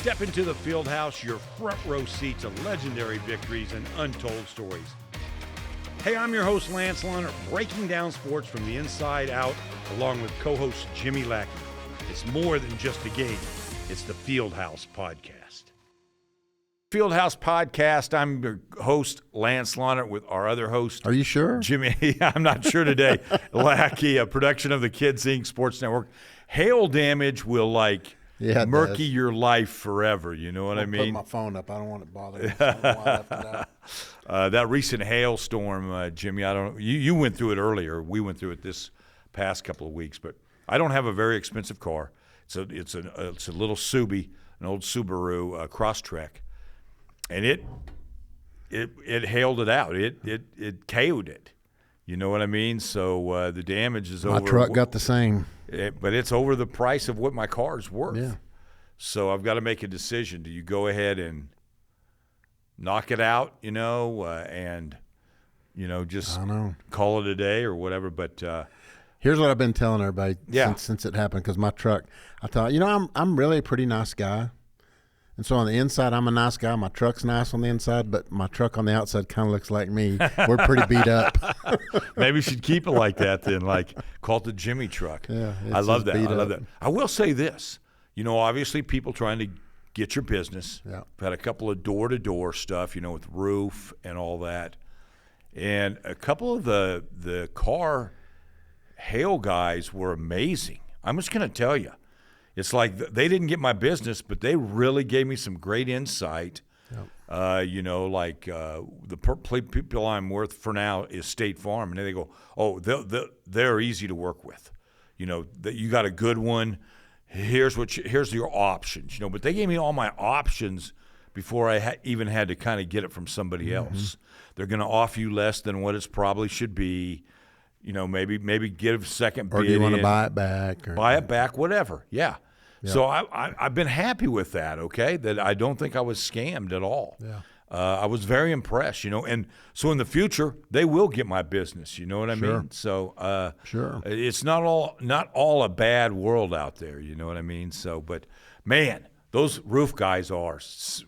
Step into the Fieldhouse, your front row seat to legendary victories and untold stories. Hey, I'm your host, Lance Leonard, breaking down sports from the inside out, along with co-host Jimmy Lackey. It's more than just a game. It's the Fieldhouse Podcast. Fieldhouse Podcast. I'm your host, Lance Leonard, with our other host. Are you sure? Jimmy. I'm not sure today. Lackey, a production of the Kids Inc. Sports Network. Hail damage will, murky your life forever. You know what I mean? Put my phone up. I don't want it bothering me. So I don't want to left it out. That recent hailstorm, Jimmy, I don't. You went through it earlier. We went through it this past couple of weeks, but I don't have a very expensive car. It's a little Subi, an old Subaru Crosstrek, and it hailed it out. It KO'd it. You know what I mean? So the damage is over. My truck got the same. But it's over the price of what my car's worth. Yeah. So I've got to make a decision. Do you go ahead and knock it out, and, just call it a day or whatever? But here's what I've been telling everybody since it happened, because my truck, I thought, I'm really a pretty nice guy. And so on the inside, I'm a nice guy. My truck's nice on the inside, but my truck on the outside kind of looks like me. We're pretty beat up. Maybe you should keep it like that then, call it the Jimmy truck. Yeah, I love that. I love that. I will say this. Obviously people trying to get your business. Yeah. I've had a couple of door-to-door stuff, with roof and all that. And a couple of the car hail guys were amazing. I'm just going to tell you. It's like they didn't get my business, but they really gave me some great insight. Yep. The people I'm with for now is State Farm, and then they go, "Oh, they're easy to work with. That you got a good one. Here's your options. But they gave me all my options before I even had to kind of get it from somebody else. They're going to offer you less than what it probably should be. Maybe give a second bid. Or do you want to buy it back? Buy it back, whatever. Yeah. So I've been happy with that, okay, that I don't think I was scammed at all. Yeah. I was very impressed, and so in the future, they will get my business, you know what I mean? So sure. It's not all a bad world out there, you know what I mean? So, but, man, those roof guys are,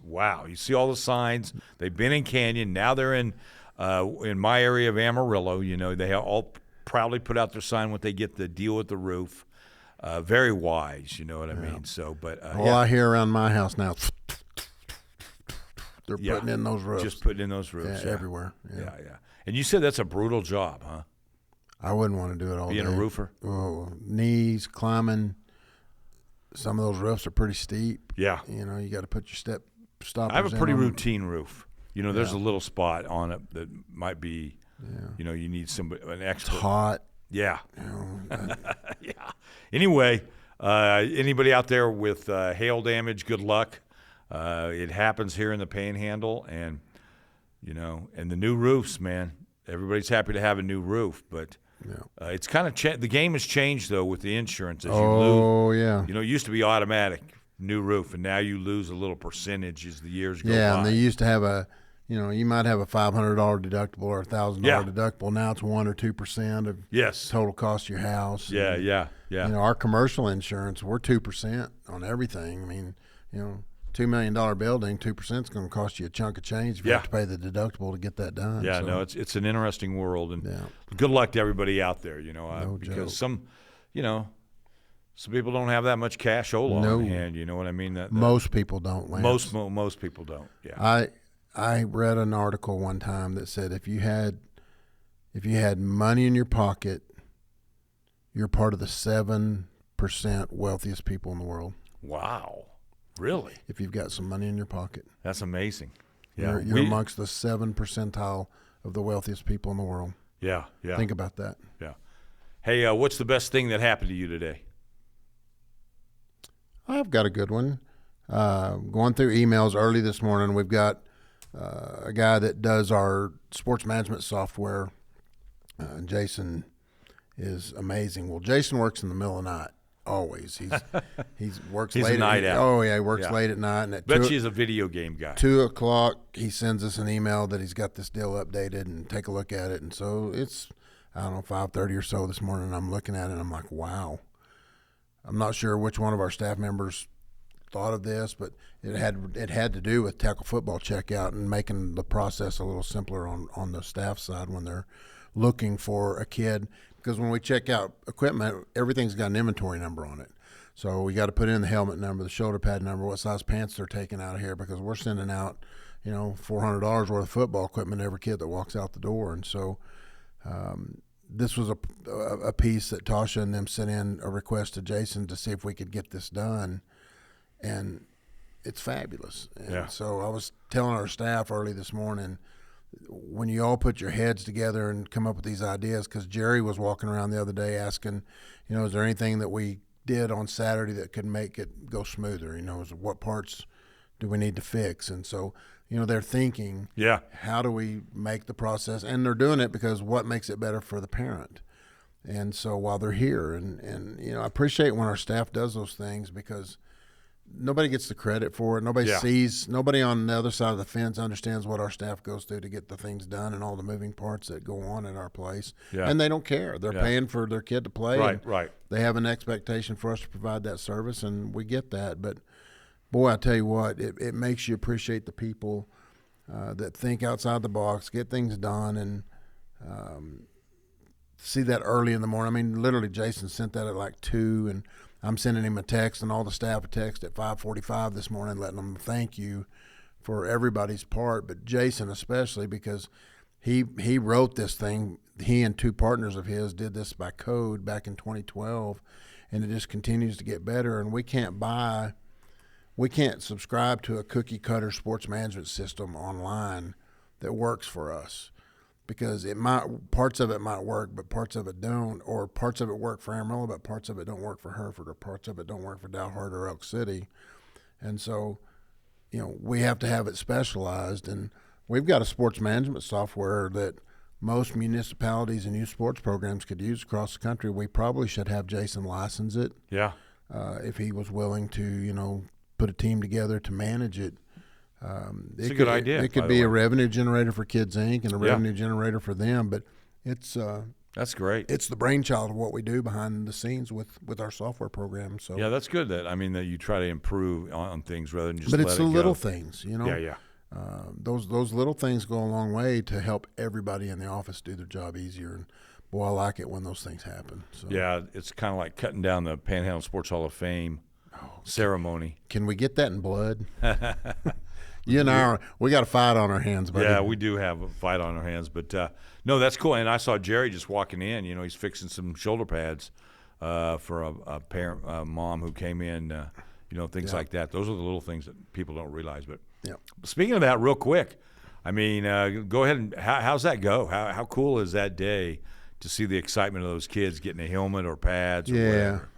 wow. You see all the signs. They've been in Canyon. Now they're in my area of Amarillo. They all proudly put out their sign when they get the deal with the roof. Very wise, you know what I mean? So, but I hear around my house now, they're putting in those roofs. Just putting in those roofs. Yeah, everywhere. Yeah. And you said that's a brutal job, huh? I wouldn't want to do it all day. Being a roofer? Oh, knees, climbing. Some of those roofs are pretty steep. Yeah. You got to put your stoppers. I have a pretty in routine roof. There's a little spot on it that might be, you need an expert. It's hot. Yeah. Yeah. Anyway, anybody out there with hail damage, good luck. It happens here in the Panhandle, and and the new roofs, man. Everybody's happy to have a new roof, but it's kind of the game has changed though with the insurance. As you lose, yeah. It used to be automatic new roof, and now you lose a little percentage as the years go by. Yeah, and they used to have you might have a $500 deductible or a $1,000 deductible. Now it's 1 or 2% of total cost of your house. Yeah, yeah. Our commercial insurance, we're 2% on everything. I mean, $2 million building, 2% is going to cost you a chunk of change if you have to pay the deductible to get that done. Yeah, so. It's an interesting world, and good luck to everybody out there. Because joke. some people don't have that much cash on hand. You know what I mean? Most people don't. Lance. Most people don't. Yeah. I read an article one time that said if you had money in your pocket, you're part of the 7% wealthiest people in the world. Wow. Really? If you've got some money in your pocket. That's amazing. Yeah. You're amongst the 7 percentile of the wealthiest people in the world. Yeah. Think about that. Yeah. Hey, what's the best thing that happened to you today? I've got a good one. Going through emails early this morning, we've got a guy that does our sports management software. Jason is amazing. Well, Jason works in the middle of the night. Always. He works He's late. A night owl. Oh, yeah, he works late at night. And Bet she's a video game guy. 2:00, he sends us an email that he's got this deal updated and take a look at it. And so it's, 5:30 or so this morning. I'm looking at it and I'm like, wow. I'm not sure which one of our staff members thought of this, but it had to do with tackle football checkout and making the process a little simpler on the staff side when they're looking for a kid. Because when we check out equipment, everything's got an inventory number on it. So we got to put in the helmet number, the shoulder pad number, what size pants they're taking out of here, because we're sending out, $400 worth of football equipment to every kid that walks out the door. And so this was a piece that Tasha and them sent in a request to Jason to see if we could get this done, and it's fabulous. And so I was telling our staff early this morning, when you all put your heads together and come up with these ideas, because Jerry was walking around the other day asking, is there anything that we did on Saturday that could make it go smoother? What parts do we need to fix? And so, they're thinking, how do we make the process? And they're doing it because what makes it better for the parent? And so while they're here, and I appreciate when our staff does those things, because nobody gets the credit for it. Nobody on the other side of the fence understands what our staff goes through to get the things done and all the moving parts that go on at our place. And they don't care. They're paying for their kid to play. Right. They have an expectation for us to provide that service, and we get that. But, boy, I tell you what, it makes you appreciate the people that think outside the box, get things done, and see that early in the morning. I mean, literally, Jason sent that at like 2, and I'm sending him a text, and all the staff a text at 5:45 this morning, letting them thank you for everybody's part, but Jason especially, because he wrote this thing. He and 2 partners of his did this by code back in 2012, and it just continues to get better. And we can't subscribe to a cookie cutter sports management system online that works for us, because parts of it might work, but parts of it don't, or parts of it work for Amarillo, but parts of it don't work for Hereford, or parts of it don't work for Dalhart or Elk City. And so, we have to have it specialized. And we've got a sports management software that most municipalities and youth sports programs could use across the country. We probably should have Jason license it. If he was willing to, put a team together to manage it. It's a good idea. It could be a revenue generator for Kids Inc. and a revenue generator for them, but it's that's great. It's the brainchild of what we do behind the scenes with our software program. So that's good. That you try to improve on things rather than just. But it's the little go. things, Those little things go a long way to help everybody in the office do their job easier. And boy, I like it when those things happen. So. Yeah, it's kind of like cutting down the Panhandle Sports Hall of Fame ceremony. Can we get that in blood? You and I, we got a fight on our hands, buddy. Yeah, we do have a fight on our hands, but no, that's cool. And I saw Jerry just walking in. He's fixing some shoulder pads for a parent, mom who came in. Things like that. Those are the little things that people don't realize. But speaking of that, real quick, go ahead and how's that go? How cool is that day to see the excitement of those kids getting a helmet or pads or whatever?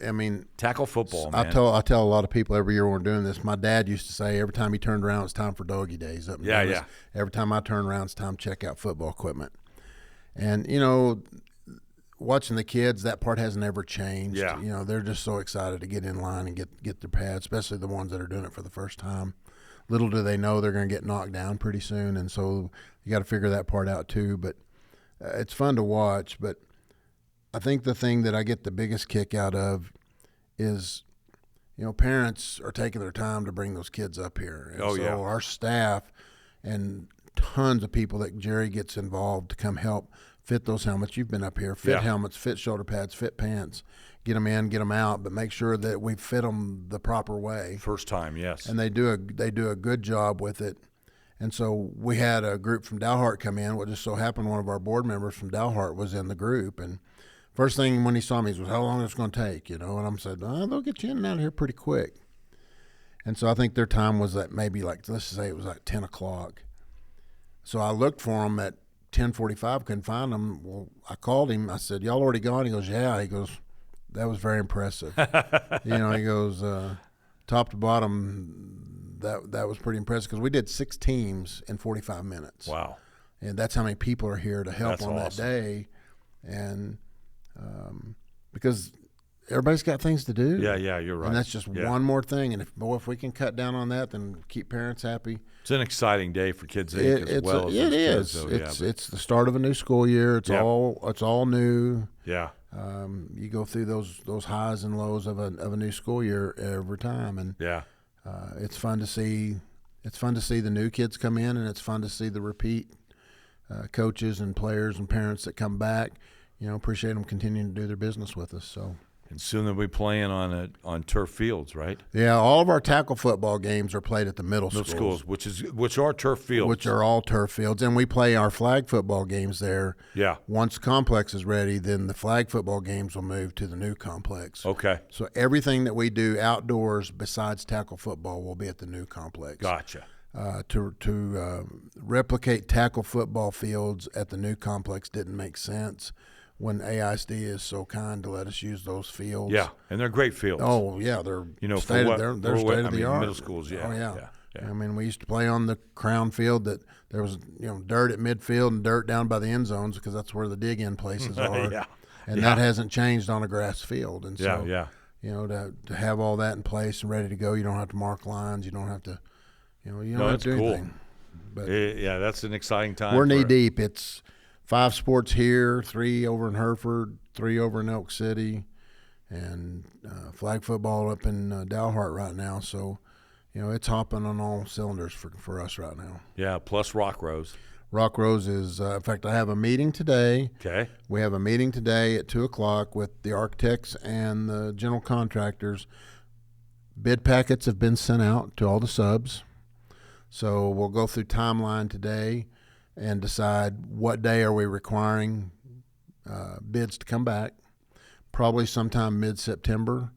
Yeah, tackle football, man. I tell a lot of people every year when we're doing this, my dad used to say every time he turned around, it's time for doggy days. Up in Dallas. Every time I turn around, it's time to check out football equipment. And, watching the kids, that part has never changed. They're just so excited to get in line and get their pads, especially the ones that are doing it for the first time. Little do they know they're going to get knocked down pretty soon, and so you got to figure that part out too. But it's fun to watch. But I think the thing that I get the biggest kick out of is, parents are taking their time to bring those kids up here. And our staff and tons of people that Jerry gets involved to come help fit those helmets. You've been up here. Fit helmets, fit shoulder pads, fit pants. Get them in, get them out, but make sure that we fit them the proper way. First time, yes. And they do a good job with it. And so we had a group from Dalhart come in. What just so happened, one of our board members from Dalhart was in the group. And first thing when he saw me was, how long is it going to take? And I said, they'll get you in and out of here pretty quick. And so I think their time was at maybe let's say it was 10 o'clock. So I looked for them at 10:45, couldn't find them. Well, I called him. I said, y'all already gone? He goes, yeah. He goes, that was very impressive. He goes, top to bottom, that was pretty impressive, because we did 6 teams in 45 minutes. Wow. And that's how many people are here to help that's on awesome. That day. And because everybody's got things to do. Yeah, you're right. And that's just one more thing. And if we can cut down on that, then keep parents happy. It's an exciting day for Kids Inc. as well. It is. It's the start of a new school year. It's all new. Yeah. You go through those highs and lows of a new school year every time, and it's fun to see. It's fun to see the new kids come in, and it's fun to see the repeat coaches and players and parents that come back. Appreciate them continuing to do their business with us. So. And soon they'll be playing on turf fields, right? Yeah, all of our tackle football games are played at the middle schools, which are turf fields, which are all turf fields, and we play our flag football games there. Yeah. Once the complex is ready, then the flag football games will move to the new complex. Okay. So everything that we do outdoors besides tackle football will be at the new complex. Gotcha. To replicate tackle football fields at the new complex didn't make sense when AISD is so kind to let us use those fields. Yeah, and they're great fields. Oh yeah, they're they're state of the art. Middle schools, yeah. Oh yeah. Yeah. I mean, we used to play on the crown field that there was dirt at midfield and dirt down by the end zones because that's where the dig in places are. Yeah. And that hasn't changed on a grass field. And so to have all that in place and ready to go, you don't have to mark lines, you don't have to you don't have to do anything. But that's an exciting time. We're knee deep. It's 5 sports here, 3 over in Hereford, 3 over in Elk City, and flag football up in Dalhart right now. So, it's hopping on all cylinders for us right now. Yeah, plus Rock Rose. Rock Rose is, in fact, I have a meeting today. Okay. We have a meeting today at 2 o'clock with the architects and the general contractors. Bid packets have been sent out to all the subs. So we'll go through timeline today and decide what day are we requiring bids to come back. Probably sometime mid-September.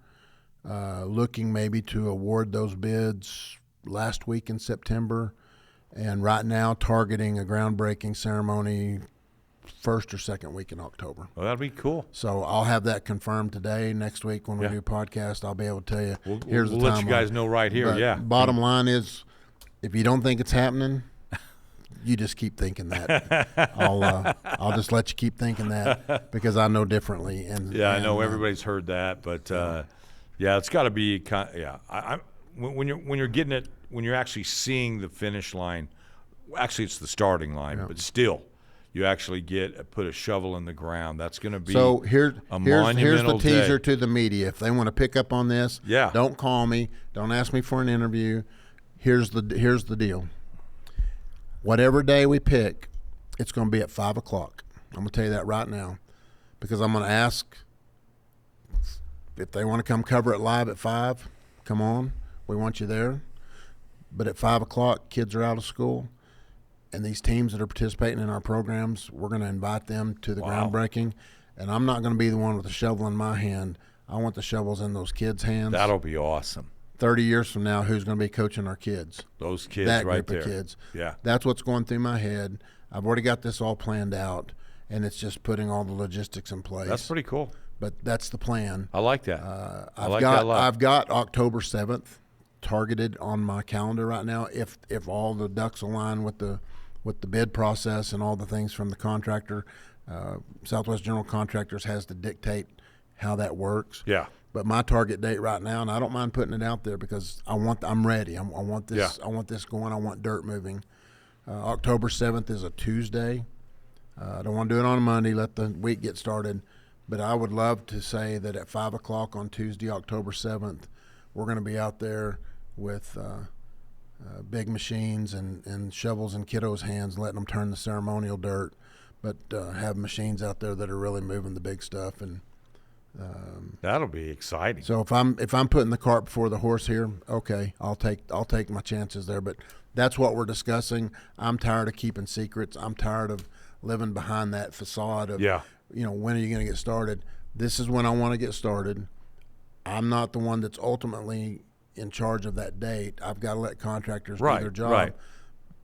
Looking maybe to award those bids last week in September. And right now targeting a groundbreaking ceremony first or second week in October. Well, that'd be cool. So I'll have that confirmed today. Next week when we do podcast, I'll be able to tell you. We'll let you guys know right here. But bottom line is, if you don't think it's happening, you just keep thinking that. I'll just let you keep thinking that because I know differently. And I know everybody's heard that, but it's got to be when you're getting it, when you're actually seeing the finish line. Actually, it's the starting line, but still, you actually put a shovel in the ground. That's going to be here's the teaser day. To the media. If they want to pick up on this, don't call me. Don't ask me for an interview. Here's the deal. Whatever day we pick, it's going to be at 5 o'clock. I'm going to tell you that right now because I'm going to ask if they want to come cover it live at 5. Come on. We want you there. But at 5 o'clock, kids are out of school. And these teams that are participating in our programs, we're going to invite them to the groundbreaking. And I'm not going to be the one with the shovel in my hand. I want the shovels in those kids' hands. That'll be awesome. 30 years from now, who's going to be coaching our kids? Those kids that right group there. Of kids. Yeah. That's what's going through my head. I've already got this all planned out, and it's just putting all the logistics in place. That's pretty cool. But that's the plan. I like that. I like that a lot. I've got October 7th targeted on my calendar right now. If all the ducks align with the bid process and all the things from the contractor, Southwest General Contractors has to dictate how that works. Yeah. But my target date right now, and I don't mind putting it out there because I'm ready. I want this. I want this going. I want dirt moving. October 7th is a Tuesday. I don't want to do it on a Monday. Let the week get started. But I would love to say that at 5 o'clock on Tuesday, October 7th, we're going to be out there with big machines and shovels in kiddos' hands, letting them turn the ceremonial dirt, but have machines out there that are really moving the big stuff. And that'll be exciting. So if I'm putting the cart before the horse here, okay, I'll take my chances there. But that's what we're discussing. I'm tired of keeping secrets. I'm tired of living behind that facade of when are you going to get started? This is when I want to get started. I'm not the one that's ultimately in charge of that date. I've got to let contractors do their job. Right.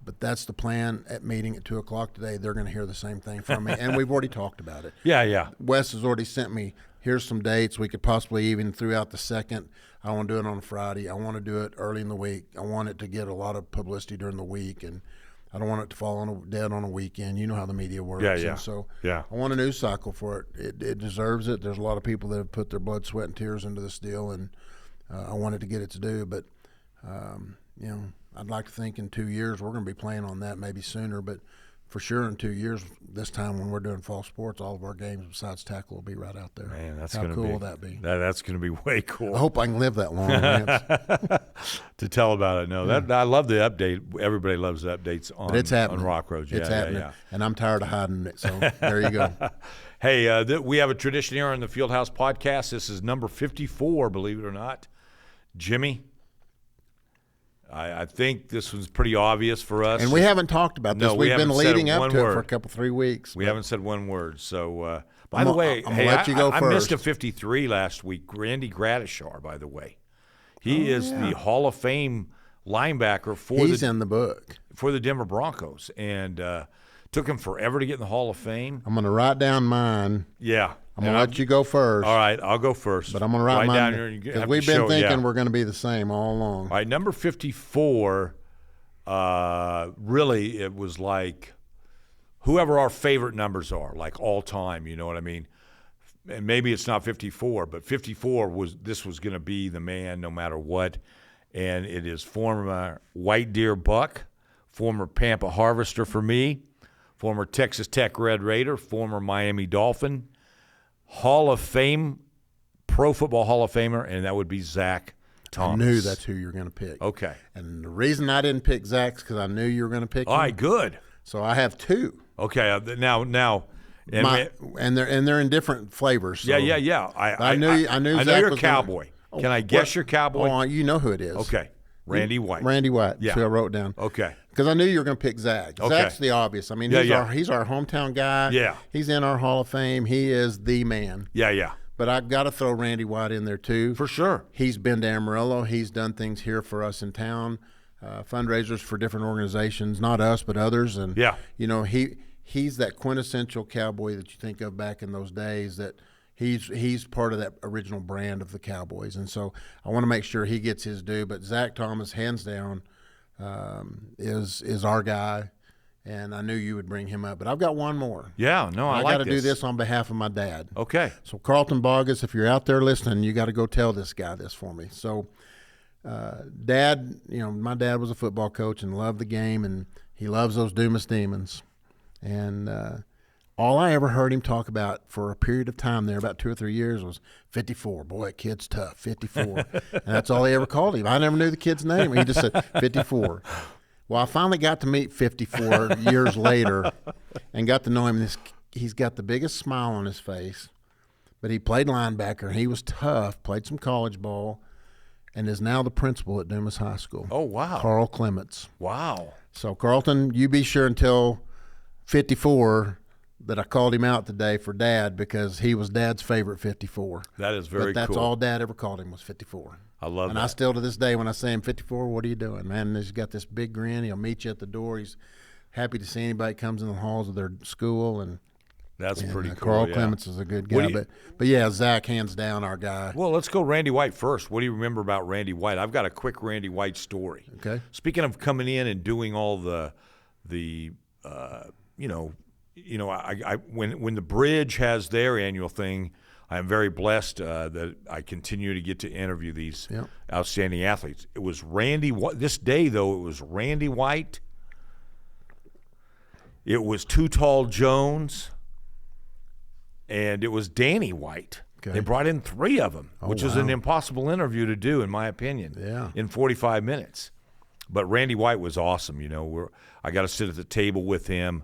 But that's the plan at meeting at 2 o'clock today. They're going to hear the same thing from me, and we've already talked about it. Yeah. Wes has already sent me, here's some dates. We could possibly even throughout the second. I want to do it on a Friday. I want to do it early in the week. I want it to get a lot of publicity during the week, and I don't want it to fall dead on a weekend. You know how the media works. Yeah. And so I want a news cycle for it. It deserves it. There's a lot of people that have put their blood, sweat, and tears into this deal, and I wanted to get it to do. But, I'd like to think in 2 years we're going to be playing on that, maybe sooner. But for sure in 2 years, this time when we're doing fall sports, all of our games besides tackle will be right out there. Man, that's How going to cool be, will that be? That's going to be way cool. I hope I can live that long, Lance. To tell about it. No, I love the update. Everybody loves the updates on, But it's happening. on Rock Roads. It's happening. And I'm tired of hiding it, so there you go. Hey, we have a tradition here on the Fieldhouse Podcast. This is number 54, believe it or not. Jimmy, I think this was pretty obvious for us. And we haven't talked about this. No, we We've been haven't said leading up one to it word. for a couple, 3 weeks. We haven't said one word. So, by the way, I'm gonna let you go I first. missed a 53 last week. Randy Gradishar, by the way. He is the Hall of Fame linebacker He's in the book. for the Denver Broncos. And took him forever to get in the Hall of Fame. I'm going to write down mine. Yeah. I'm going to let you go first. All right, I'll go first. But I'm going to write mine down here. because we've been thinking we're going to be the same all along. All right, number 54, really it was like whoever our favorite numbers are, like all time, you know what I mean? And maybe it's not 54, but 54 was going to be the man no matter what. And it is former White Deer Buck, former Pampa Harvester for me, former Texas Tech Red Raider, former Miami Dolphin, Hall of Fame, Pro Football Hall of Famer, and that would be Zach Thomas. I knew that's who you were going to pick. Okay. And the reason I didn't pick Zach's because I knew you were going to pick him. All right, good. So I have two. Okay, now. And they're in different flavors. So Yeah. I knew Zach you're a was cowboy. Can I guess your cowboy? Oh, you know who it is. Okay, Randy White. Randy White. Yeah. So I wrote down. Okay. Because I knew you were going to pick Zach. Okay. Zach's the obvious. I mean, he's our hometown guy. Yeah. He's in our Hall of Fame. He is the man. Yeah. But I've got to throw Randy White in there too. For sure. He's been to Amarillo. He's done things here for us in town, fundraisers for different organizations, not us but others. And you know, he's that quintessential cowboy that you think of back in those days. That he's part of that original brand of the Cowboys. And so I want to make sure he gets his due. But Zach Thomas, hands down, is our guy. And I knew you would bring him up. But I've got one more. Yeah, no, I like got to this. do this on behalf of my dad. Okay. So Carlton Bogus, if you're out there listening, you got to go tell this guy this for me. So Dad, you know, my dad was a football coach and loved the game, and he loves those Dumas Demons. And all I ever heard him talk about for a period of time there, about 2 or 3 years, was 54. Boy, that kid's tough, 54. And that's all he ever called him. I never knew the kid's name. He just said 54. Well, I finally got to meet 54 years later and got to know him. He's got the biggest smile on his face, but he played linebacker, and he was tough, played some college ball, and is now the principal at Dumas High School. Oh, wow. Carl Clements. Wow. So, Carlton, you be sure and tell 54 that I called him out today for Dad because he was Dad's favorite 54. That is very cool. But that's all Dad ever called him was 54. I love and that. I still, to this day, when I say him 54, what are you doing, man? And he's got this big grin. He'll meet you at the door. He's happy to see anybody that comes in the halls of their school. And that's pretty cool. Carl Clements is a good guy. But yeah, Zach, hands down, our guy. Well, let's go Randy White first. What do you remember about Randy White? I've got a quick Randy White story. Okay. Speaking of coming in and doing all the when the Bridge has their annual thing, I'm very blessed that I continue to get to interview these outstanding athletes. It was Randy White. This day, though, it was Randy White. It was Too Tall Jones. And it was Danny White. Okay. They brought in 3 of them, which is an impossible interview to do, in my opinion, in 45 minutes. But Randy White was awesome. You know, I got to sit at the table with him.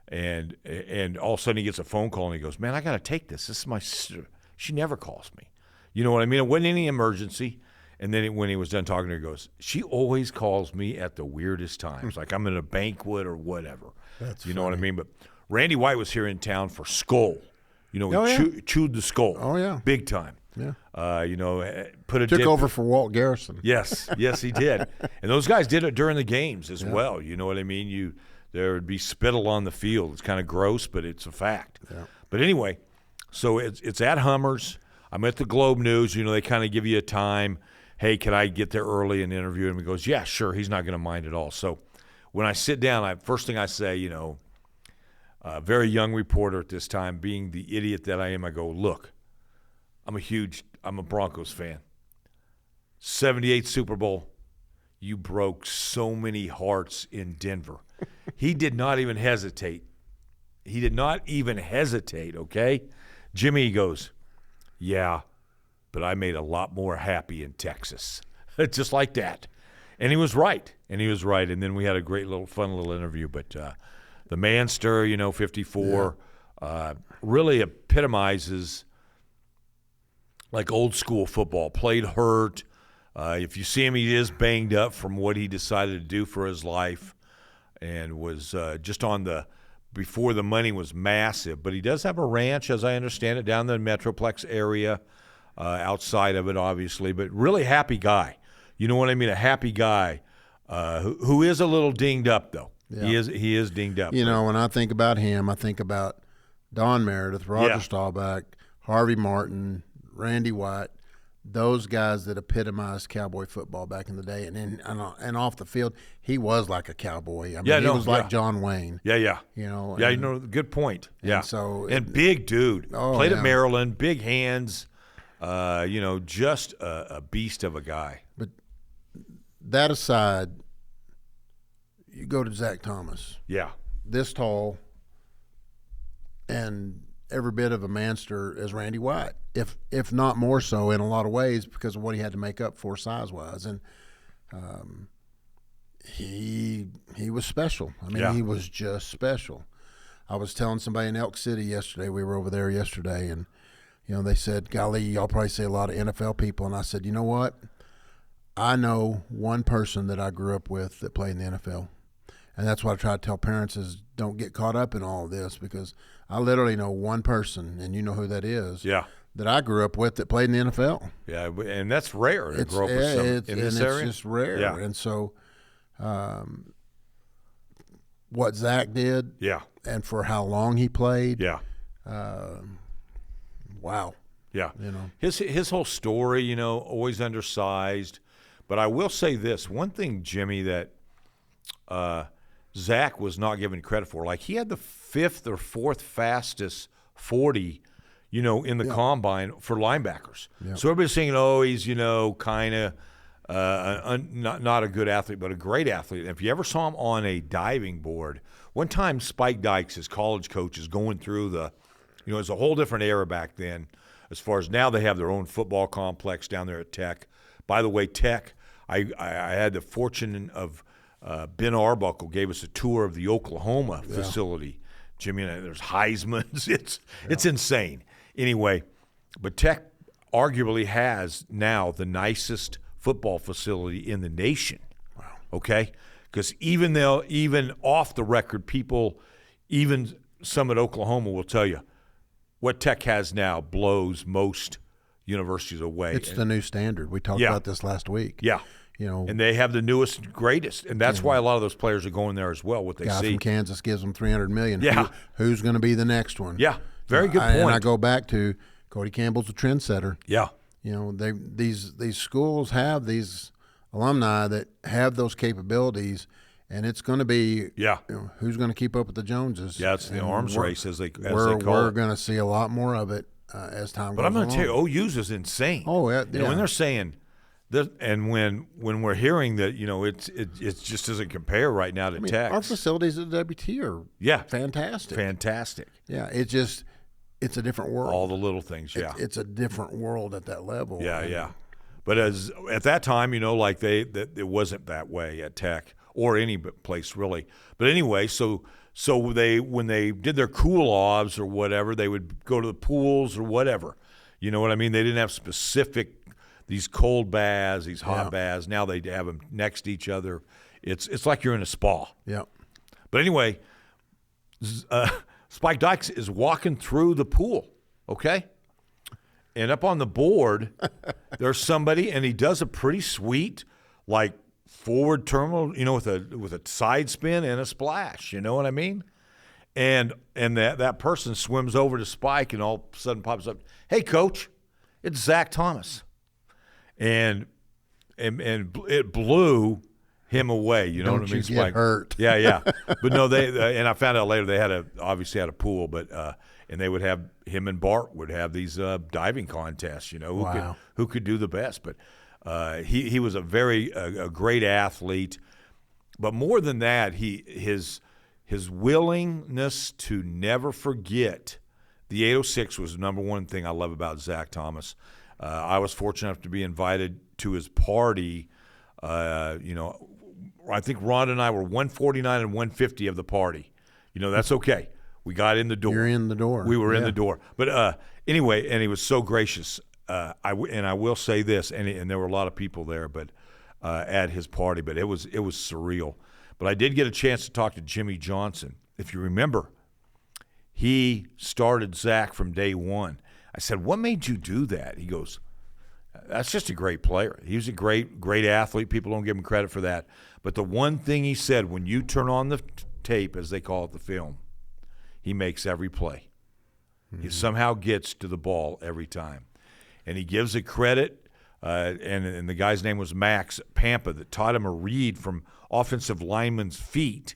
And all of a sudden he gets a phone call and he goes, man, I got to take this. This is my sister. She never calls me. You know what I mean? It wasn't any emergency. And then when he was done talking to her, he goes, she always calls me at the weirdest times, like I'm in a banquet or whatever. That's funny. Know what I mean? But Randy White was here in town for Skull. You know, he chewed the Skull. Oh, yeah. Big time. Yeah. Took over for Walt Garrison. Yes, he did. And those guys did it during the games as well. You know what I mean? There would be spittle on the field. It's kind of gross, but it's a fact. Yeah. But anyway, so it's at Hummers. I'm at the Globe News. You know, they kind of give you a time. Hey, can I get there early and interview him? He goes, yeah, sure. He's not going to mind at all. So when I sit down, first thing I say, you know, a very young reporter at this time, being the idiot that I am, I go, look, I'm a Broncos fan. 78 Super Bowl. You broke so many hearts in Denver. He did not even hesitate. Okay? Jimmy goes, yeah, but I made a lot more happy in Texas. Just like that. And he was right. And then we had a great fun little interview. But the Manster, 54, really epitomizes like old school football. Played hurt. If you see him, he is banged up from what he decided to do for his life, and was just before the money was massive. But he does have a ranch, as I understand it, down in the Metroplex area, outside of it, obviously. But really happy guy. You know what I mean? A happy guy who is a little dinged up, though. Yeah. He is dinged up. When I think about him, I think about Don Meredith, Roger Staubach, Harvey Martin, Randy White, those guys that epitomized cowboy football back in the day. And off the field, he was like a cowboy. He was like John Wayne. Yeah. Good point. Yeah. And big dude. Played at Maryland, big hands, just a beast of a guy. But that aside, you go to Zach Thomas. Yeah. This tall and every bit of a manster as Randy White, if not more so in a lot of ways because of what he had to make up for size-wise. And he was special. He was just special. I was telling somebody in Elk City yesterday, we were over there yesterday, and they said, golly, y'all probably see a lot of NFL people. And I said, you know what? I know one person that I grew up with that played in the NFL. And that's what I try to tell parents is don't get caught up in all of this, because I literally know one person, and you know who that is, that I grew up with that played in the NFL. Yeah, and that's rare to grow up with in this area. It's just rare. Yeah. And so what Zach did and for how long he played, wow. Yeah. His whole story, always undersized. But I will say this, one thing, Jimmy, that Zach was not given credit for. Like, he had the 5th or 4th fastest 40, in the combine for linebackers. Yeah. So everybody's saying, he's, kind of not a good athlete, but a great athlete. And if you ever saw him on a diving board, one time Spike Dykes, his college coach, is going through it's a whole different era back then. As far as now, they have their own football complex down there at Tech. By the way, Tech, I had the fortune of Ben Arbuckle gave us a tour of the Oklahoma facility. Jimmy, and there's Heisman's. It's insane. Anyway, but Tech arguably has now the nicest football facility in the nation. Wow. Okay? Because even off the record, people, even some at Oklahoma will tell you, what Tech has now blows most universities away. It's the new standard. We talked about this last week. Yeah. And they have the newest and greatest, and that's why a lot of those players are going there as well. What they guy see from Kansas gives them $300 million. Yeah, who's going to be the next one? Yeah, very good point. And I go back to Cody Campbell's a trendsetter. Yeah, these schools have these alumni that have those capabilities, and it's going to be who's going to keep up with the Joneses? Yeah, it's the arms race as they call it. We're going to see a lot more of it as time goes on. But I'm going to tell you, OU's is insane. Oh yeah, when they're saying. And when we're hearing that, it just doesn't compare right now to Tech. Our facilities at WT are fantastic. Fantastic. Yeah, it's a different world. All the little things, It's a different world at that level. Yeah. But at that time, it wasn't that way at Tech or any place really. But anyway, so when they did their cool-offs or whatever, they would go to the pools or whatever. You know what I mean? They didn't have specific these cold baths, these hot baths. Now they have them next to each other. It's like you're in a spa. Yeah. But anyway, Spike Dykes is walking through the pool, okay? And up on the board, there's somebody, and he does a pretty sweet, forward terminal, with a side spin and a splash. You know what I mean? And that person swims over to Spike and all of a sudden pops up, "Hey, Coach, it's Zach Thomas." And it blew him away. You know what I mean? Get hurt. Yeah. But no, they and I found out later they obviously had a pool, but and they would have him and Bart would have these diving contests. Who could do the best. But he was a great athlete. but more than that, his willingness to never forget. The 806 was the number one thing I love about Zach Thomas. I was fortunate enough to be invited to his party. I think Ron and I were 149 and 150 of the party. That's okay. We got in the door. You're in the door. We were in the door. But anyway, and he was so gracious. I will say this, and there were a lot of people there, but at his party. But it was surreal. But I did get a chance to talk to Jimmy Johnson. If you remember, he started Zach from day one. I said, "What made you do that?" He goes, "That's just a great player. He was a great athlete. People don't give him credit for that. But the one thing he said, when you turn on the tape, as they call it, the film, he makes every play. Mm-hmm. He somehow gets to the ball every time. And he gives it credit, and the guy's name was Max Pampa, that taught him a read from offensive linemen's feet.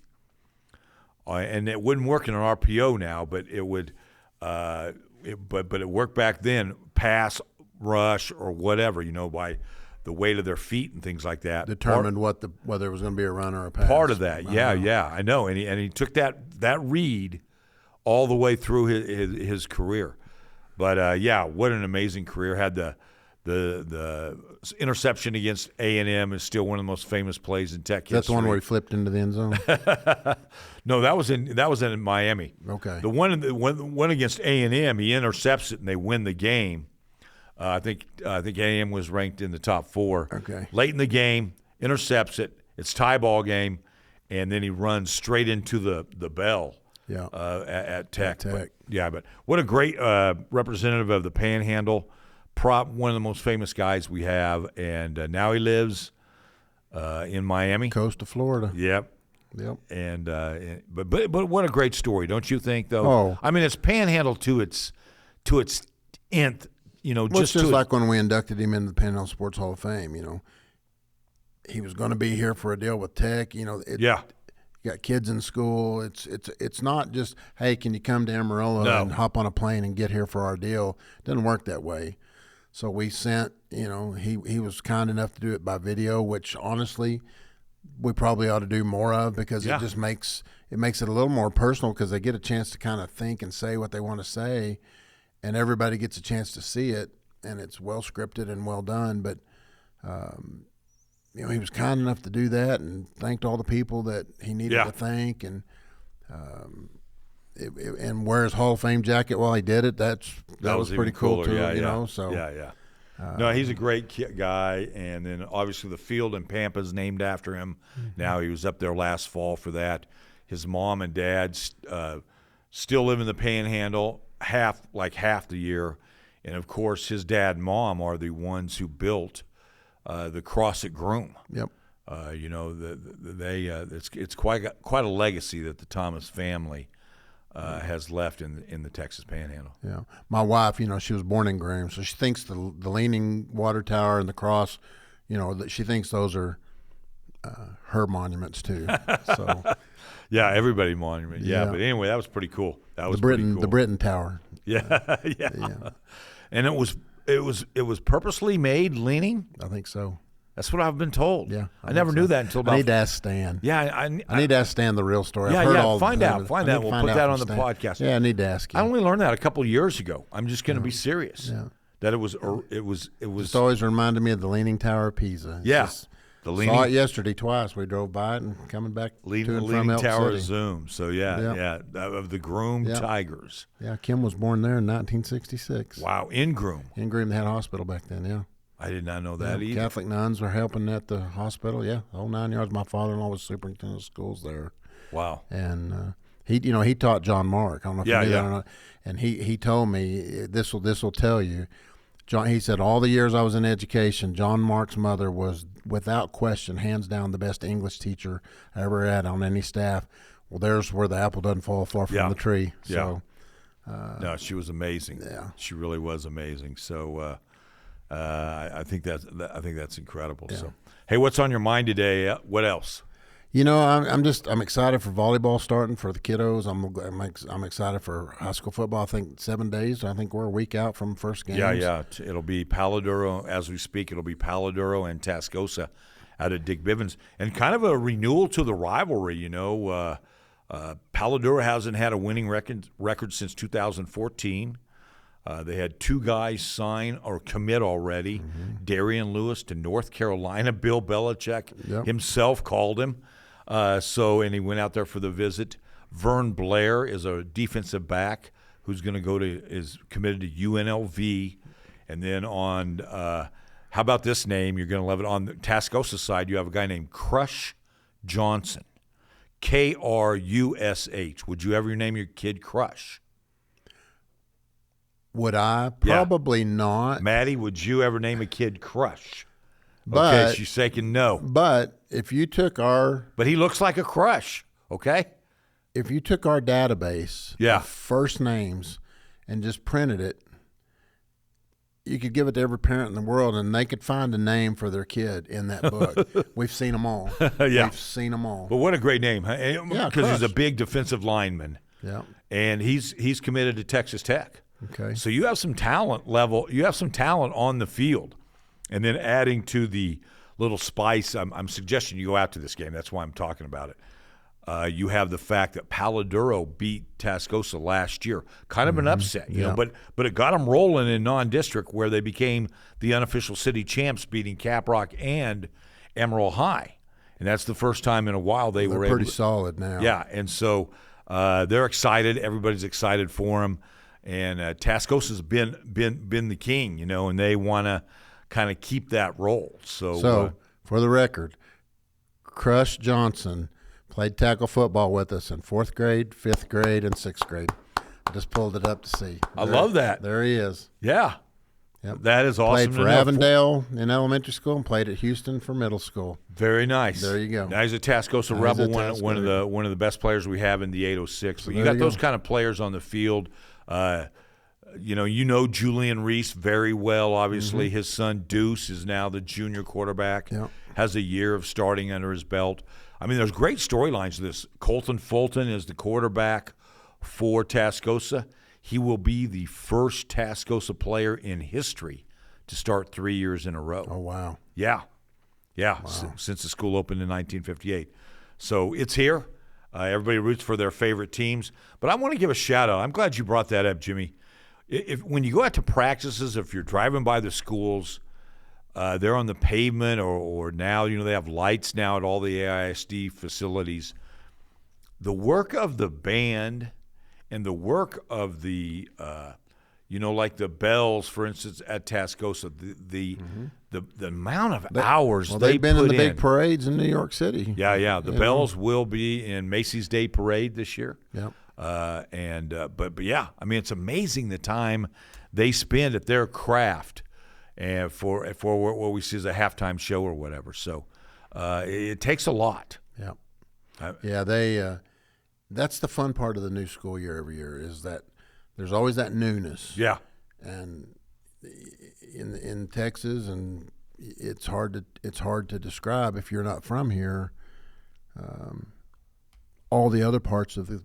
And it wouldn't work in an RPO now, but it would but it worked back then, pass, rush, or whatever, by the weight of their feet and things like that. Determined whether it was going to be a run or a pass. Part of that, yeah, I know. And he took that read all the way through his career. But what an amazing career. Had the interception against A&M is still one of the most famous plays in Tech history. That's the one where he flipped into the end zone? No, that was in Miami. Okay. The one against A&M, he intercepts it and they win the game. I think A&M was ranked in the top 4. Okay. Late in the game, intercepts it. It's tie ball game, and then he runs straight into the bell. Yeah. At Tech. Tech. But what a great representative of the Panhandle. One of the most famous guys we have, and now he lives in Miami, coast of Florida. Yep. And but what a great story, don't you think? Though, oh, I mean, it's Panhandle to its nth. Just like when we inducted him into the Panhandle Sports Hall of Fame. He was going to be here for a deal with Tech. You got kids in school. It's not just, hey, can you come to Amarillo and hop on a plane and get here for our deal? It doesn't work that way. So we sent, he was kind enough to do it by video, which honestly we probably ought to do more of, because it just makes it a little more personal, because they get a chance to kind of think and say what they want to say, and everybody gets a chance to see it, and it's well scripted and well done. But he was kind enough to do that, and thanked all the people that he needed to thank, and and wear his Hall of Fame jacket while he did it. That was pretty cool too. No, he's a great guy, and then obviously the field in Pampa is named after him. Mm-hmm. Now, he was up there last fall for that. His mom and dad still live in the Panhandle half the year, and of course his dad and mom are the ones who built the cross at Groom. Yep. It's quite a legacy that the Thomas family has left in the Texas Panhandle. Yeah, my wife, she was born in Groom, so she thinks the Leaning Water Tower and the cross, that she thinks those are her monuments too. So. Yeah, everybody monument. Yeah, but anyway, that was pretty cool. The Britain Tower. Yeah. And it was purposely made leaning. I think so. That's what I've been told. Yeah, I never knew that until about. I need to ask Stan. Yeah, I need to ask Stan the real story. Yeah, I've heard find out. We'll put that on the podcast. Yeah, I need to ask you. I only learned that a couple of years ago. I'm just going to be serious. Yeah. That it was. Just always reminded me of the Leaning Tower of Pisa. Saw it yesterday twice. We drove by it and coming back to and from Leaning Elk Tower City. of Zoom. So of the Groom Tigers. Yeah, Kim was born there in 1966. Wow, in Groom. In Groom, they had a hospital back then. Yeah. I did not know that either. Catholic nuns were helping at the hospital. Yeah, the whole 9 yards. My father-in-law was superintendent of schools there. Wow. And he taught John Mark. I don't know if you knew that or not. And he told me, this will tell you. John, he said, all the years I was in education, John Mark's mother was, without question, hands down the best English teacher I ever had on any staff. Well, there's where the apple doesn't fall far from the tree. So, no, she was amazing. Yeah, she really was amazing. So, I think that's incredible. Yeah. So, hey, what's on your mind today? What else? I'm excited for volleyball starting for the kiddos. I'm excited for high school football. I think 7 days. I think we're a week out from first games. Yeah. It'll be Paladuro as we speak. It'll be Paladuro and Tascosa out of Dick Bivens. And kind of a renewal to the rivalry, you know. Paladuro hasn't had a winning record since 2014. They had 2 guys sign or commit already. Darian Lewis to North Carolina. Bill Belichick himself called him. And he went out there for the visit. Vern Blair is a defensive back who's going to is committed to UNLV. And then on, how about this name? You're going to love it. On the Tascosa side, you have a guy named Crush Johnson. Krush. Would you ever name your kid Crush? Would I? Probably not. Maddie, would you ever name a kid Crush? But, okay, she's saying no. But if you took our... But he looks like a Crush, okay? If you took our database of first names and just printed it, you could give it to every parent in the world, and they could find a name for their kid in that book. We've seen them all. We've seen them all. But what a great name, huh? Because he's a big defensive lineman. Yeah. And he's committed to Texas Tech. Okay. So you have some talent level. You have some talent on the field. And then adding to the little spice, I'm suggesting you go out to this game. That's why I'm talking about it. You have the fact that Paladuro beat Tascosa last year. Kind of an upset, you know, but it got them rolling in non-district where they became the unofficial city champs, beating Caprock and Emerald High. And that's the first time in a while they were able to. They're pretty solid now. Yeah, and so they're excited. Everybody's excited for them. And Tascosa's been the king, you know, and they want to kind of keep that role. So for the record, Crush Johnson played tackle football with us in 4th grade, 5th grade, and 6th grade. I just pulled it up to see. I love that. There he is. Yeah. Yep. That is awesome. Played for Avondale in elementary school and played at Houston for middle school. Very nice. There you go. Now he's a Tascosa Rebel, one of the best players we have in the 806. But you got those kind of players on the field. You know Julian Reese very well, obviously. His son Deuce is now the junior quarterback, has a year of starting under his belt. I mean, there's great storylines to this. Colton Fulton is the quarterback for Tascosa. He will be the first Tascosa player in history to start 3 years in a row. Oh, wow. Yeah. Wow. Since the school opened in 1958. So it's here. Everybody roots for their favorite teams. But I want to give a shout-out. I'm glad you brought that up, Jimmy. When you go out to practices, if you're driving by the schools, they're on the pavement or now, you know, they have lights now at all the AISD facilities. The work of the band and the work of the, like the bells, for instance, at Tascosa, the amount of hours they put in. They've been in the big parades in New York City. Yeah. The bells will be in Macy's Day Parade this year. Yeah. But yeah, I mean, it's amazing the time they spend at their craft and for what we see as a halftime show or whatever. So it takes a lot. Yeah. That's the fun part of the new school year every year is that there's always that newness. Yeah. And in Texas, and it's hard to describe if you're not from here. All the other parts of the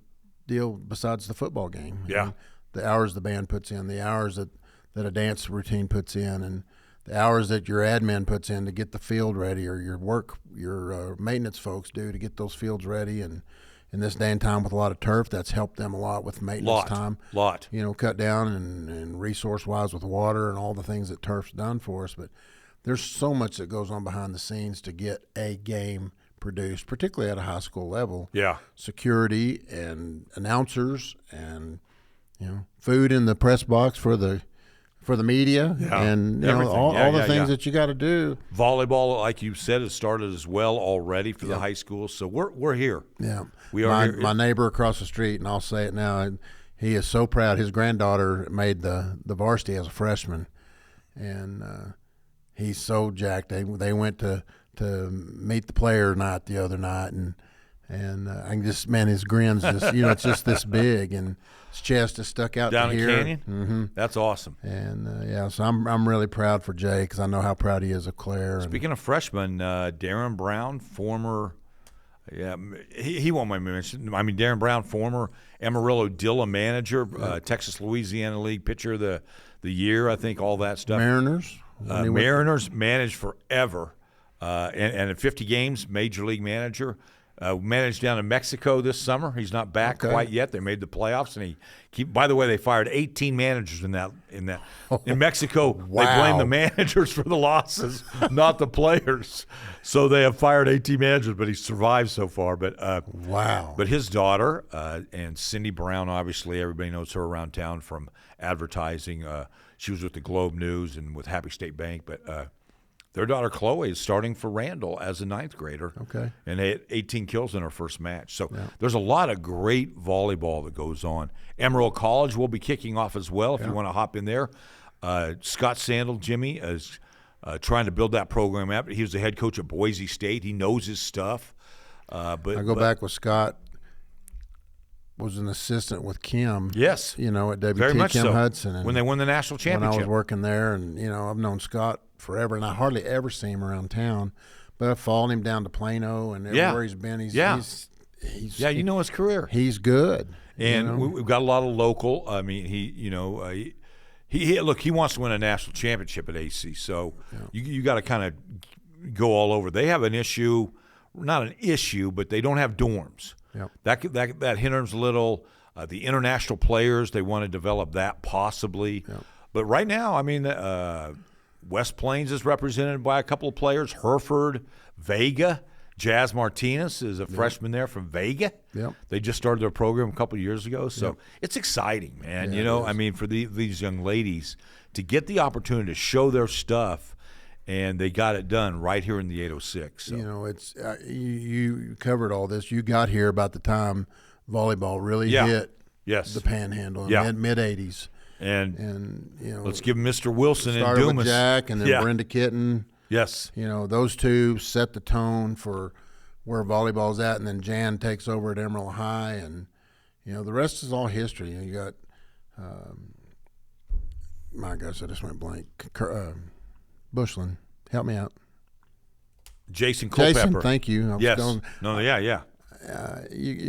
deal besides the football game. Yeah. The hours the band puts in, the hours that a dance routine puts in, and the hours that your admin puts in to get the field ready, or your maintenance folks do to get those fields ready. And in this day and time with a lot of turf, that's helped them a lot with maintenance time. You know, cut down and resource-wise with water and all the things that turf's done for us. But there's so much that goes on behind the scenes to get a game produced, particularly at a high school level. Yeah. Security and announcers and, food in the press box for the media and all the things that you got to do. Volleyball, like you said, has started as well already for the high schools. So we're here. Yeah. We are here. My neighbor across the street, and I'll say it now, he is so proud. His granddaughter made the varsity as a freshman, and he's so jacked. They went to meet the player night the other night, and I can just, man, his grin's just, it's just this big, and his chest is stuck out down to in here. Canyon. Mm-hmm. That's awesome. And so I'm really proud for Jay because I know how proud he is of Claire. Speaking of freshmen, Darren Brown, former, he won't mind me mentioning. I mean, Darren Brown, former Amarillo Dilla manager, Texas Louisiana League pitcher of the year, I think, all that stuff. Mariners. Mariners managed forever. and at 50 games, major league manager. Managed down in Mexico this summer. He's not back quite yet. They made the playoffs, and by the way, they fired 18 managers in Mexico. Wow. They blame the managers for the losses, not the players. So they have fired 18 managers, but he survived so far. But wow. But his daughter and Cindy Brown, obviously everybody knows her around town from advertising. She was with the Globe News and with Happy State Bank, but. Their daughter, Chloe, is starting for Randall as a 9th grader. Okay. And they had 18 kills in her first match. So there's a lot of great volleyball that goes on. Emerald College will be kicking off as well if you want to hop in there. Scott Sandel, Jimmy, is trying to build that program up. He was the head coach at Boise State. He knows his stuff. But I go back with Scott. Was an assistant with Kim. Yes. At WT Very much Kim so. Hudson. And when they won the national championship. When I was working there, and, I've known Scott forever, and I hardly ever see him around town. But I've followed him down to Plano, and everywhere he's been, he's you know his career. He's good. And we've got a lot of local. I mean, he look, he wants to win a national championship at AC. So you got to kind of go all over. They have an issue, not an issue, but they don't have dorms. Yep. That hinders a little. The international players, they want to develop that possibly. Yep. But right now, I mean, West Plains is represented by a couple of players. Hereford, Vega. Jazz Martinez is a freshman there from Vega. Yep. They just started their program a couple of years ago. So it's exciting, man. Yeah, I mean, for these young ladies to get the opportunity to show their stuff, and they got it done right here in the 806. So. It's you covered all this. You got here about the time volleyball really hit the Panhandle in mid '80s. And let's give Mr. Wilson and Dumas. With Jack and then Brenda Kitten. Yes. Those two set the tone for where volleyball's at, and then Jan takes over at Emerald High, and the rest is all history. You got my gosh, I just went blank. Bushland, help me out. Jason Culpepper. Thank you. You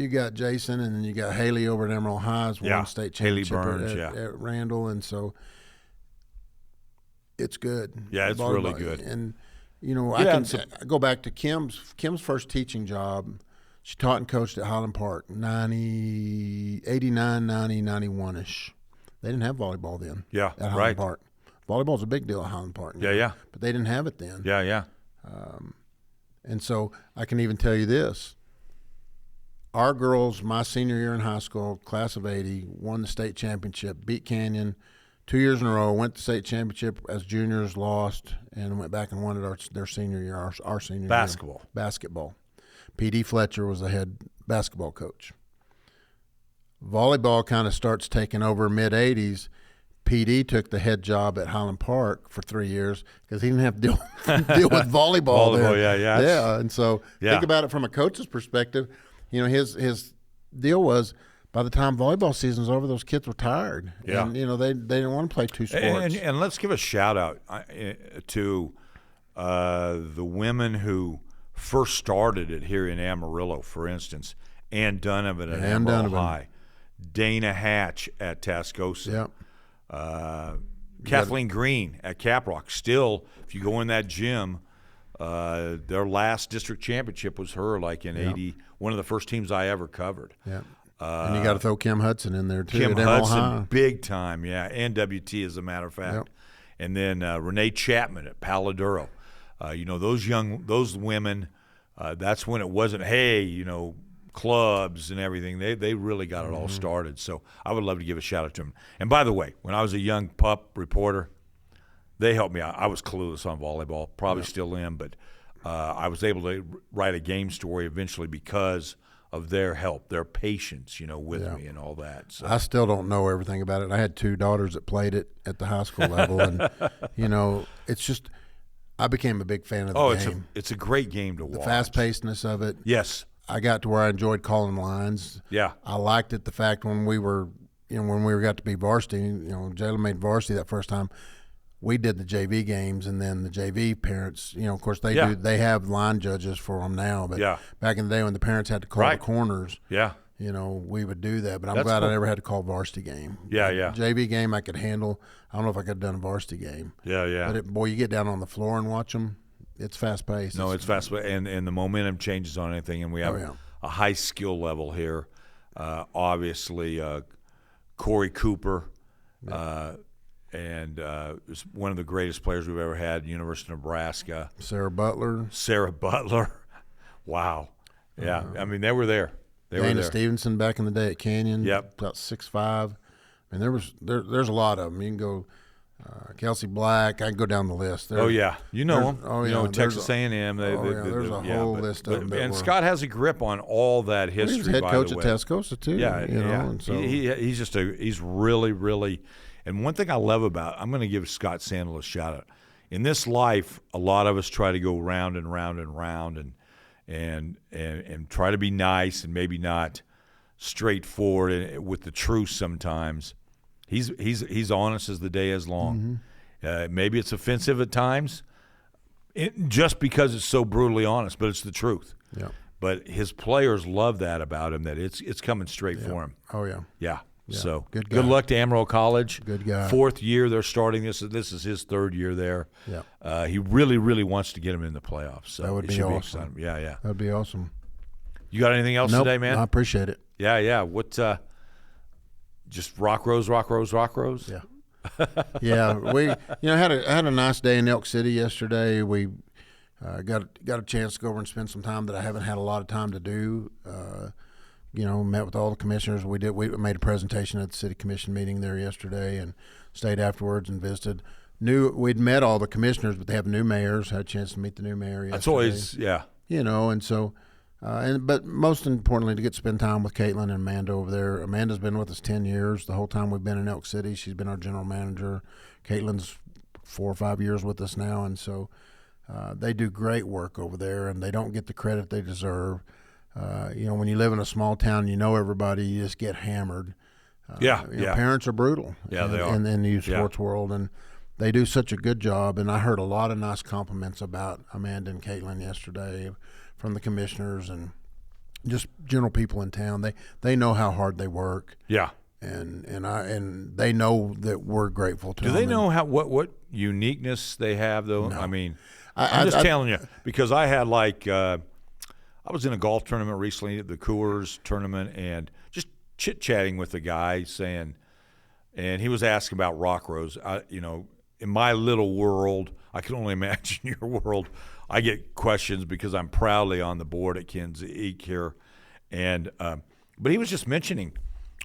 got Jason, and then you got Haley over at Emerald High's won state championship at Randall, and so it's good. Yeah, it's really good. And I go back to Kim's first teaching job. She taught and coached at Highland Park, 89, 90, 91-ish. They didn't have volleyball then. Yeah, at Highland Park. Volleyball's a big deal at Highland Park. Yeah. But they didn't have it then. Yeah. And so I can even tell you this. Our girls, my senior year in high school, class of 80, won the state championship, beat Canyon 2 years in a row, went to state championship as juniors, lost, and went back and won it their senior year, our senior year. Basketball. P.D. Fletcher was the head basketball coach. Volleyball kind of starts taking over mid-'80s. P.D. took the head job at Highland Park for 3 years because he didn't have to deal with volleyball there. Yeah, and so think about it from a coach's perspective. His deal was by the time volleyball season was over, those kids were tired. Yeah. And, they didn't want to play two sports. And let's give a shout-out to the women who first started it here in Amarillo, for instance. Ann Donovan at Amarillo High. Dana Hatch at Tascosa. Yep. Kathleen Green at Caprock. Still, if you go in that gym, their last district championship was her, like in 80, one of the first teams I ever covered. Yeah. And you got to throw Kim Hudson in there, too. Kim at Hudson, High. Big time, and WT, as a matter of fact. Yep. And then Renee Chapman at Paladuro. Those women, that's when it wasn't, clubs and everything. They really got it all started. So I would love to give a shout out to them. And by the way, when I was a young pup reporter, they helped me out. I was clueless on volleyball, probably still am, but I was able to write a game story eventually because of their help, their patience, with me and all that. So. I still don't know everything about it. I had two daughters that played it at the high school level, and it's just I became a big fan of the game. It's a great game to watch. The fast-pacedness of it. Yes. I got to where I enjoyed calling lines. Yeah. I liked it, the fact when we got to be varsity, Jayla made varsity that first time, we did the JV games, and then the JV parents, of course they have line judges for them now, but back in the day when the parents had to call the corners, we would do that. But I'm glad I never had to call varsity game. Yeah. JV game I could handle. I don't know if I could have done a varsity game. Yeah. But you get down on the floor and watch them. it's fast paced. No, it's fast, and the momentum changes on anything, and we have a high skill level here. Obviously, Corey Cooper, and is one of the greatest players we've ever had, University of Nebraska. Sarah Butler. Wow. Yeah, I mean, they were there. Dana Stevenson back in the day at Canyon. Yep. About 6'5". I mean, there's a lot of them. You can go Kelsey Black. I can go down the list. You know them. Oh, you know Texas A&M. There's a whole list of them. And Scott has a grip on all that history. He was head coach at Tascosa too. Yeah, And so he's really, really. And one thing I love about, I'm going to give Scott Sandel a shout out. In this life, a lot of us try to go round and round and round and try to be nice and maybe not straightforward with the truth sometimes. He's honest as the day is long. Maybe it's offensive at times, just because it's so brutally honest, but it's the truth. Yeah. But his players love that about him, that it's coming straight for him. Oh yeah. Yeah. So good luck to Amarillo College. Good guy. 4th year they're starting this. This is his 3rd year there. Yeah. He really, really wants to get him in the playoffs. So that would be awesome. Yeah. That'd be awesome. You got anything else today, man? I appreciate it. Yeah. What? Just rock rose. Yeah. Yeah. We had a nice day in Elk City yesterday. We got a chance to go over and spend some time that I haven't had a lot of time to do. Met with all the commissioners. We made a presentation at the city commission meeting there yesterday, and stayed afterwards and visited. We'd met all the commissioners, but they have new mayors. Had a chance to meet the new mayor yesterday. That's always And so, but most importantly, to get to spend time with Caitlin and Amanda over there. Amanda's been with us 10 years. The whole time we've been in Elk City, she's been our general manager. Caitlin's 4 or 5 years with us now, and so they do great work over there, and they don't get the credit they deserve. When you live in a small town, everybody, you just get hammered. Parents are brutal. Yeah, they are. In the youth sports world, and they do such a good job. And I heard a lot of nice compliments about Amanda and Caitlin yesterday from the commissioners and just general people in town. They know how hard they work. Yeah. And they know that we're grateful to them. Do they know what uniqueness they have, though? No. I mean, I'm just telling you, because I had I was in a golf tournament recently, the Coors tournament, and just chit-chatting with the guy and he was asking about rock rose. In my little world, I can only imagine your world, I get questions because I'm proudly on the board at Kinzik here. And but he was just mentioning,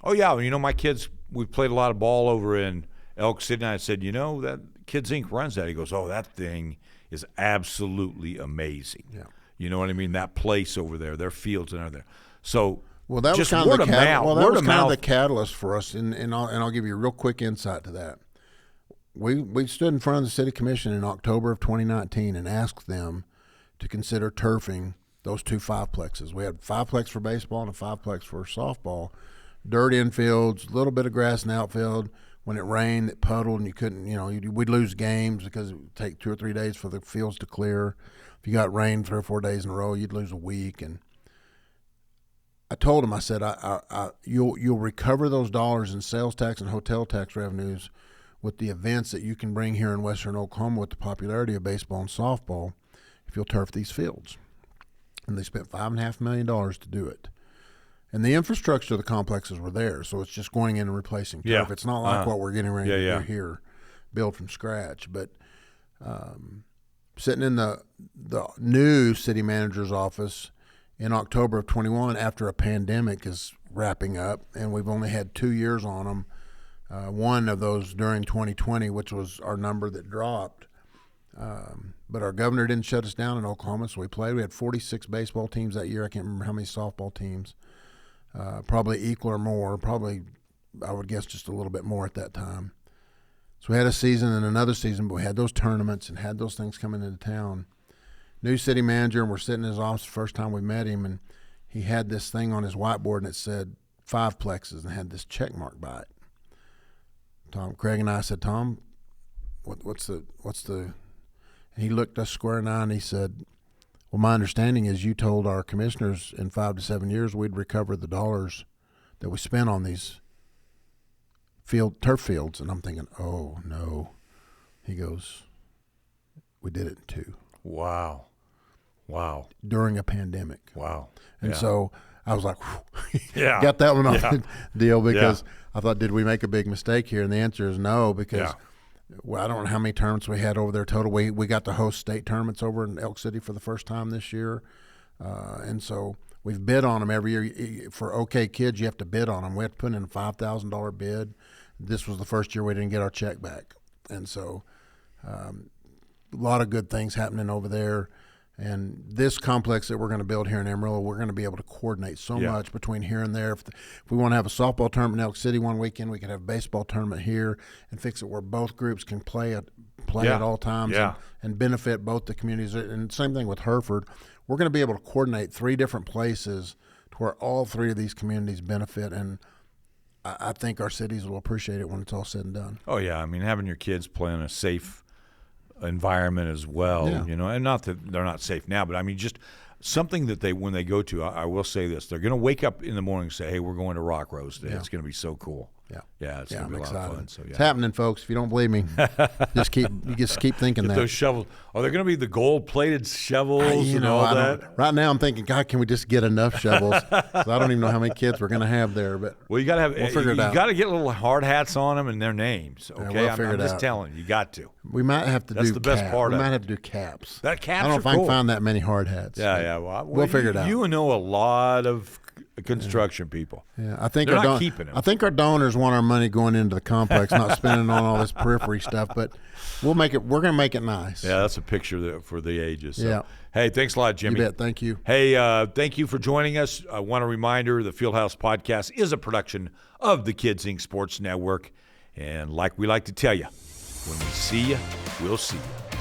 my kids, we played a lot of ball over in Elk City, and I said, that Kids Inc. runs that. He goes, that thing is absolutely amazing. Yeah. You know what I mean? That place over there, their fields and everything. So, that was kind of the catalyst for us, and I'll give you a real quick insight to that. We stood in front of the city commission in October of 2019 and asked them to consider turfing those 2 5-plexes. We had 5-plex for baseball and a 5-plex for softball. Dirt infields, a little bit of grass in the outfield. When it rained, it puddled, and you couldn't, we'd lose games because it would take 2 or 3 days for the fields to clear. If you got rain 3 or 4 days in a row, you'd lose a week. And I told him, I said, you'll recover those dollars in sales tax and hotel tax revenues with the events that you can bring here in Western Oklahoma with the popularity of baseball and softball if you'll turf these fields. And they spent $5.5 million to do it. And the infrastructure of the complexes were there, so it's just going in and replacing turf. Yeah. It's not like what we're getting ready to do here, build from scratch. But sitting in the new city manager's office in October of 21 after a pandemic is wrapping up, and we've only had 2 years on them. One of those during 2020, which was our number that dropped. But our governor didn't shut us down in Oklahoma, so we played. We had 46 baseball teams that year. I can't remember how many softball teams. Probably equal or more. Probably, I would guess, just a little bit more at that time. So we had a season and another season, but we had those tournaments and had those things coming into town. New city manager, and we're sitting in his office the first time we met him, and he had this thing on his whiteboard, and it said 5-plexes and had this check mark by it. Craig and I said, Tom, what's the? And he looked us square in the eye and he said, well, my understanding is you told our commissioners in 5 to 7 years we'd recover the dollars that we spent on these turf fields. And I'm thinking, oh, no. He goes, we did it in 2. Wow. during a pandemic. Wow. And so I was like, Yeah. got that one off the deal because Yeah. I thought, did we make a big mistake here? And the answer is no, because well, I don't know how many tournaments we had over there total. We got to host state tournaments over in Elk City for the first time this year. And so we've bid on them every year. For OK Kids, you have to bid on them. We have to put in a $5,000 bid. This was the first year we didn't get our check back. And so a lot of good things happening over there. And this complex that we're going to build here in Amarillo, we're going to be able to coordinate so much between here and there. If we want to have a softball tournament in Elk City one weekend, we could have a baseball tournament here and fix it where both groups can play at all times and benefit both the communities. And same thing with Hereford. We're going to be able to coordinate 3 different places to where all 3 of these communities benefit. And I think our cities will appreciate it when it's all said and done. Oh, yeah. I mean, having your kids play in a safe environment as well, and not that they're not safe now, but I mean, just something that when they go to, I will say this, they're going to wake up in the morning and say, hey, we're going to Rock Rose today. It's going to be so cool. It's going to be a lot of fun. So, it's happening, folks. If you don't believe me, just keep thinking that. Those shovels, are they going to be the gold-plated shovels and all that? Right now I'm thinking, God, can we just get enough shovels? I don't even know how many kids we're going to have there. But well, you got to have. We'll figure it out. You got to get little hard hats on them and their names. Okay, I'm just telling you, you got to. We might have to do. That's the best part. We might have to do caps. That caps. I don't know if I can find that many hard hats. Yeah. Well, we'll figure it out. You know a lot of construction people. Yeah, I think they're not keeping them. I think our donors want our money going into the complex, not spending on all this periphery stuff. But we'll make it. We're going to make it nice. Yeah, that's a picture for the ages. So. Yeah. Hey, thanks a lot, Jimmy. You bet. Thank you. Hey, thank you for joining us. I want a reminder: the Fieldhouse Podcast is a production of the Kids Inc. Sports Network, and like we like to tell you, when we see you, we'll see you.